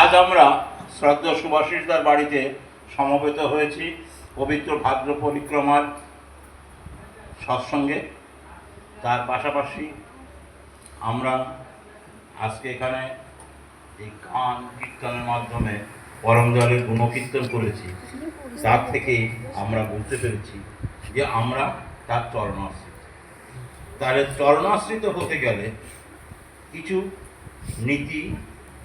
আজ আমরা শ্রদ্ধা সুভাষিসদার বাড়িতে সমবেত হয়েছি পবিত্র ভাদ্র পরিক্রমার সৎসঙ্গে। তার পাশাপাশি আমরা আজকে এখানে এই গান কীর্তনের মাধ্যমে পরম দয়ালের গুণকীর্তন করেছি। তার থেকেই আমরা বুঝতে পেরেছি যে আমরা তার চরণাশ্রিত। তার চরণাশ্রিত হতে গেলে কিছু নীতি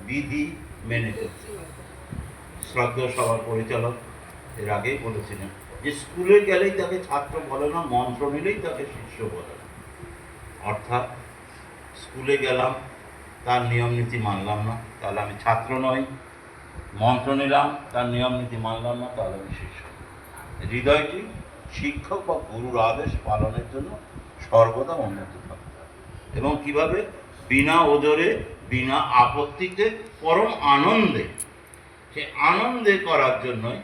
বিধি মেনে চলতে হবে। শ্রদ্ধা সভার পরিচালক এর আগেই বলেছিলেন যে স্কুলে গেলেই তাকে ছাত্র বলে না, মন্ত্র নিলেই তাকে শিষ্য বলে না। অর্থাৎ স্কুলে গেলাম, তার নিয়ম নীতি মানলাম না, তাহলে আমি ছাত্র নই। মন্ত্র নিলাম, তার নিয়ম নীতি মানলাম না, তাহলে আমি শিষ্য। হৃদয়টি শিক্ষক বা গুরুর আদেশ পালনের জন্য সর্বদা উন্নত থাকতে হবে। এবং কিভাবে? বিনা ওজরে, বিনা আপত্তিতে, পরম আনন্দে। সে আনন্দে করার জন্যই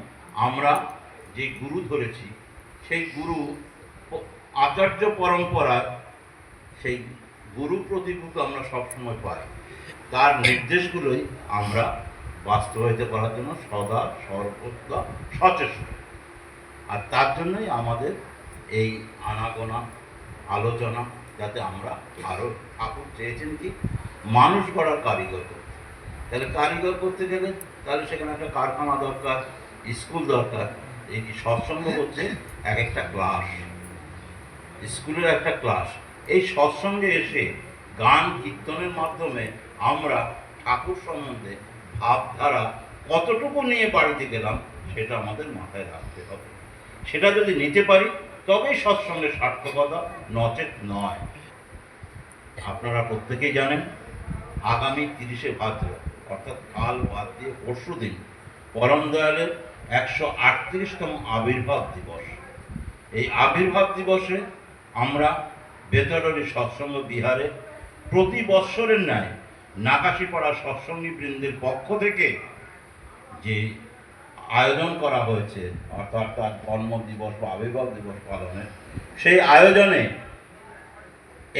আমরা যে গুরু ধরেছি, সেই গুরু আচার্য পরম্পরায় সেই গুরু প্রতিভূকে আমরা সবসময় পাই। তার নির্দেশগুলোই আমরা বাস্তবায়িত করার জন্য সদা সর্বদা সচেষ্ট। আর তার জন্যই আমাদের এই আনাগোনা আলোচনা, যাতে আমরা আরও ঠাকুর চেয়েছেন কি মানুষ গড়ার কারিগর করতে। তাহলে কারিগর করতে গেলে তাহলে সেখানে একটা কারখানা দরকার, স্কুল দরকার। এই সৎসঙ্গ হচ্ছে এক একটা ক্লাস, স্কুলের একটা ক্লাস। এই সৎসঙ্গে এসে গান কীর্তনের মাধ্যমে আমরা ঠাকুর সম্বন্ধে ভাবধারা কতটুকু নিয়ে বাড়িতে গেলাম সেটা আমাদের মাথায় রাখতে হবে। সেটা যদি নিতে পারি তবেই সৎসঙ্গের সার্থকতা, নচেত নয়। আপনারা প্রত্যেকেই জানেন আগামী 30শে ভাদ্র অর্থাৎ কাল বাদ দিয়ে পরশু দিন পরম দয়ালের 138তম আবির্ভাব দিবস। এই আবির্ভাব দিবসে আমরা বেতররি সৎসঙ্গ বিহারে প্রতি বৎসরের ন্যায় নাকাশিপাড়া সৎসঙ্গী বৃন্দের পক্ষ থেকে যে আয়োজন করা হয়েছে, অর্থাৎ তার জন্ম দিবস বা আবির্ভাব দিবস পালনের, সেই আয়োজনে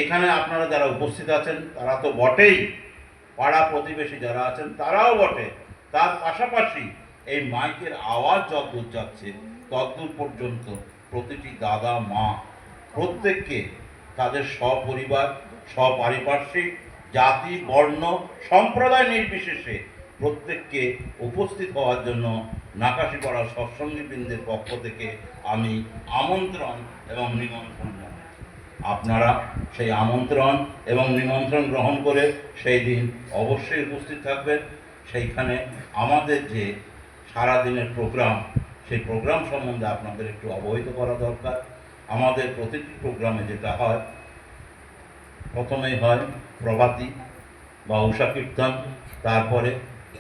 এখানে আপনারা যারা উপস্থিত আছেন তারা তো বটেই, পাড়া প্রতিবেশী যারা আছেন তারাও বটে। তার পাশাপাশি এই মাইকের আওয়াজ যতদূর যাচ্ছে ততদূর পর্যন্ত প্রতিটি দাদা মা প্রত্যেককে তাদের সপরিবার, সপারিপার্শ্বিক, জাতি, বর্ণ, সম্প্রদায় নির্বিশেষে প্রত্যেককে উপস্থিত হওয়ার জন্য নাকাশিপাড়া সৎসঙ্গীবৃন্দের পক্ষ থেকে আমি আমন্ত্রণ এবং নিমন্ত্রণ জানাই। আপনারা সেই আমন্ত্রণ এবং নিমন্ত্রণ গ্রহণ করে সেই দিন অবশ্যই উপস্থিত থাকবেন। সেইখানে আমাদের যে সারাদিনের প্রোগ্রাম, সেই প্রোগ্রাম সম্বন্ধে আপনাদের একটু অবহিত করা দরকার। আমাদের প্রতিটি প্রোগ্রামে যেটা হয়, প্রথমেই হয় প্রভাতী বা উষা কীর্তন, তারপরে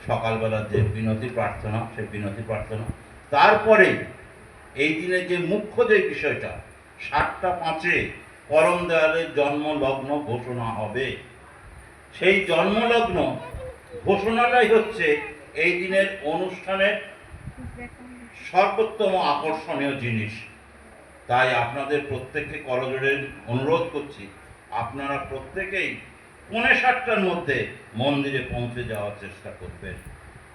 সকালবেলার যে বিনতি প্রার্থনা, সেই বিনতি প্রার্থনা, তারপরে এই দিনের যে মুখ্য যে বিষয়টা 7:05 পরম দয়ালের জন্মলগ্ন ঘোষণা হবে। সেই জন্মলগ্ন ঘোষণাটাই হচ্ছে এই দিনের অনুষ্ঠানের সর্বোত্তম আকর্ষণীয় জিনিস। তাই আপনাদের প্রত্যেককে করজোড়ে অনুরোধ করছি, আপনারা প্রত্যেকেই 7:45টার মধ্যে মন্দিরে পৌঁছে যাওয়ার চেষ্টা করবেন।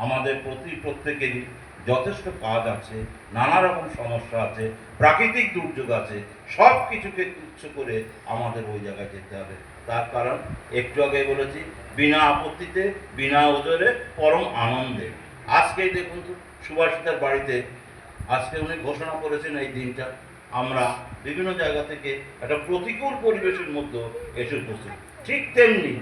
আমাদের প্রত্যেকেরই যথেষ্ট কাজ আছে, নানা রকম সমস্যা আছে, প্রাকৃতিক দুর্যোগ আছে, সব কিছুকে তুচ্ছ করে আমাদের ওই জায়গায় যেতে হবে। তার কারণ একটু আগে বলেছি, বিনা আপত্তিতে, বিনা ওজরে, পরম আনন্দে। আজকেই দেখুন তো সুভাষিতার বাড়িতে আজকে উনি ঘোষণা করেছেন এই দিনটা। আমরা বিভিন্ন জায়গা থেকে একটা প্রতিকূল পরিবেশের মধ্যে এসে উপস্থিত, ঠিক তেমনি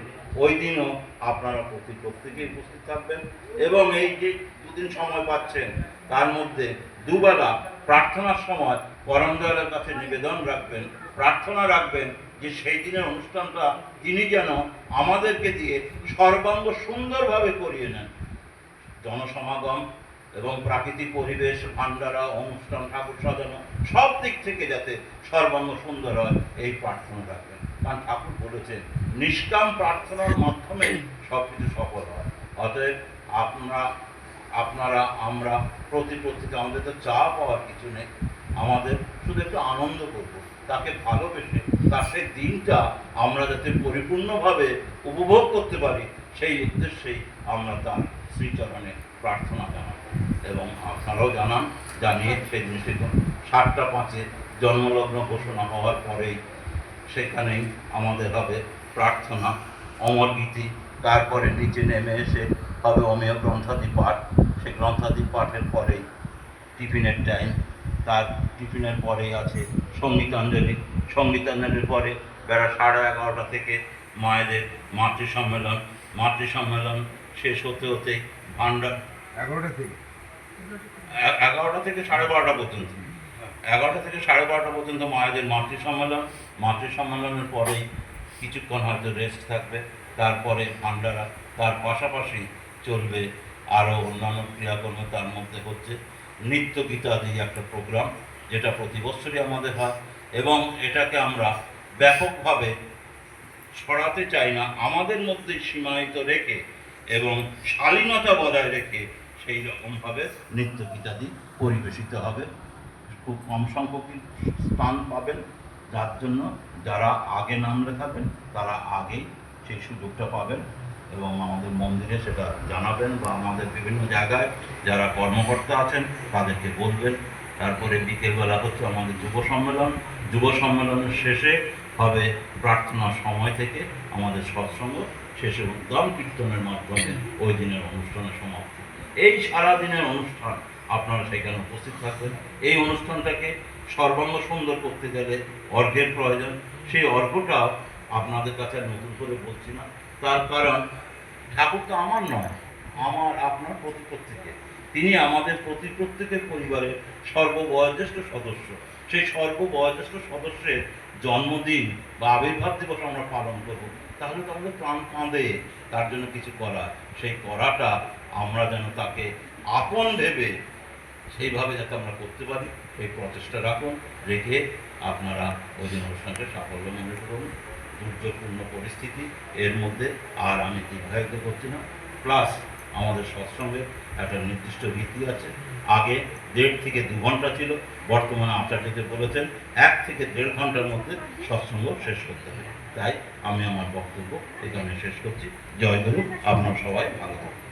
ওই দিনও আপনারা প্রত্যেকেই উপস্থিত থাকবেন। এবং এই যে দুদিন সময় পাচ্ছেন তার মধ্যে দুবেলা প্রার্থনার সময় পরম দয়ালের কাছে নিবেদন রাখবেন, প্রার্থনা রাখবেন যে সেই দিনের অনুষ্ঠানটা তিনি যেন আমাদেরকে দিয়ে সর্বাঙ্গ সুন্দরভাবে করিয়ে নেন। জনসমাগম এবং প্রাকৃতিক পরিবেশ, ভান্ডারা, অনুষ্ঠান, ঠাকুর সাজানো, সব দিক থেকে যাতে সর্বাঙ্গ সুন্দর হয় এই প্রার্থনা রাখবেন। কারণ ঠাকুর বলেছেন নিষ্কাম প্রার্থনার মাধ্যমে সব কিছু সফল হয়। অতএব আপনারা আমরা প্রত্যেকে আমাদের তো চা পাওয়ার কিছু নেই, আমাদের শুধু একটু আনন্দ করব, তাকে ভালোবেসে তার সেই দিনটা আমরা যাতে পরিপূর্ণভাবে উপভোগ করতে পারি, সেই উদ্দেশ্যেই আমরা তার শ্রীচরণে প্রার্থনা জানাব এবং আপনারাও জানান, জানিয়ে সেদিন 7টা 5-এ জন্মলগ্ন ঘোষণা হওয়ার পরেই সেখানেই আমাদের হবে প্রার্থনা, অমর গীতি, তারপরে নিচে নেমে এসে হবে অমেয় গ্রন্থাদি পাঠ। সেই গ্রন্থাদি পাঠের পরেই টিফিনের টাইম, তার টিফিনের পরেই আছে সঙ্গীতাঞ্জলি। সঙ্গীতাঞ্জলির পরে বেলা 11:30 থেকে মায়েদের মাতৃ সম্মেলন। মাতৃ সম্মেলন শেষ হতে হতেই ভান্ডার 11টা থেকে 11টা থেকে 12:30 পর্যন্ত। 11টা থেকে 12:30 পর্যন্ত মায়েদের মাতৃ সম্মেলন। মাতৃ সম্মেলনের পরেই কিছুক্ষণ হয়তো রেস্ট থাকবে, তারপরে ভান্ডারা। তার পাশাপাশি চলবে আরও অন্যান্য ক্রিয়াকর্ম। তার মধ্যে হচ্ছে নৃত্য গীতাদি একটা প্রোগ্রাম, যেটা প্রতি বছরই আমাদের হয় এবং এটাকে আমরা ব্যাপকভাবে ছড়াতে চাই না, আমাদের মধ্যে সীমায়িত রেখে এবং শালীনতা বজায় রেখে সেই রকমভাবে নৃত্য গীতাদি পরিবেশিত হবে। খুব কম সংখ্যকই স্থান পাবেন, যার জন্য যারা আগে নাম লেখাবেন তারা আগেই সেই সুযোগটা পাবেন এবং আমাদের মন্দিরে সেটা জানাবেন বা আমাদের বিভিন্ন জায়গায় যারা কর্মকর্তা আছেন তাদেরকে বলবেন। তারপরে বিকেলবেলা হচ্ছে আমাদের যুব সম্মেলন। যুব সম্মেলনের শেষে হবে প্রার্থনার সময় থেকে আমাদের সৎসঙ্গ, শেষে উদ্যম কীর্তনের মাধ্যমে ওই দিনের অনুষ্ঠানের সমাপ্তি। এই সারাদিনের অনুষ্ঠান আপনারা সেখানে উপস্থিত থাকবেন। এই অনুষ্ঠানটাকে সর্বাঙ্গ সুন্দর করতে গেলে অর্ঘ্যের প্রয়োজন। সেই অর্ঘ্যটাও আপনাদের কাছে নতুন করে বলছি না, তার কারণ ঠাকুর তো আমার নয়, আমার আপনার প্রত্যেকের। তিনি আমাদের প্রত্যেকের পরিবারের সর্ববয়োজ্যেষ্ঠ সদস্য। সেই সর্ববয়োজ্যেষ্ঠ সদস্যের জন্মদিন বা আবির্ভাব দিবস আমরা পালন করব, তাহলে তো আমাদের প্রাণ কাঁদে তার জন্য কিছু করা। সেই করাটা আমরা যেন তাকে আপন ভেবে সেইভাবে যাতে আমরা করতে পারি, সেই প্রচেষ্টা রাখুন। রেখে আপনারা ওই দিন অনুষ্ঠানটা সাফল্য মনে করুন। দুর্যোগপূর্ণ পরিস্থিতি, এর মধ্যে আর আমি দীর্ঘায়িত করছি না। প্লাস আমাদের সৎসঙ্গের একটা নির্দিষ্ট রীতি আছে। আগে 1.5 থেকে 2 ঘন্টা ছিল, বর্তমানে আচার্যতে বলেছেন 1 থেকে 1.5 ঘন্টার মধ্যে সৎসঙ্গ শেষ করতে হবে। তাই আমি আমার বক্তব্য এখানে শেষ করছি। জয় গুরু, আপনারা সবাই ভালো থাকুন।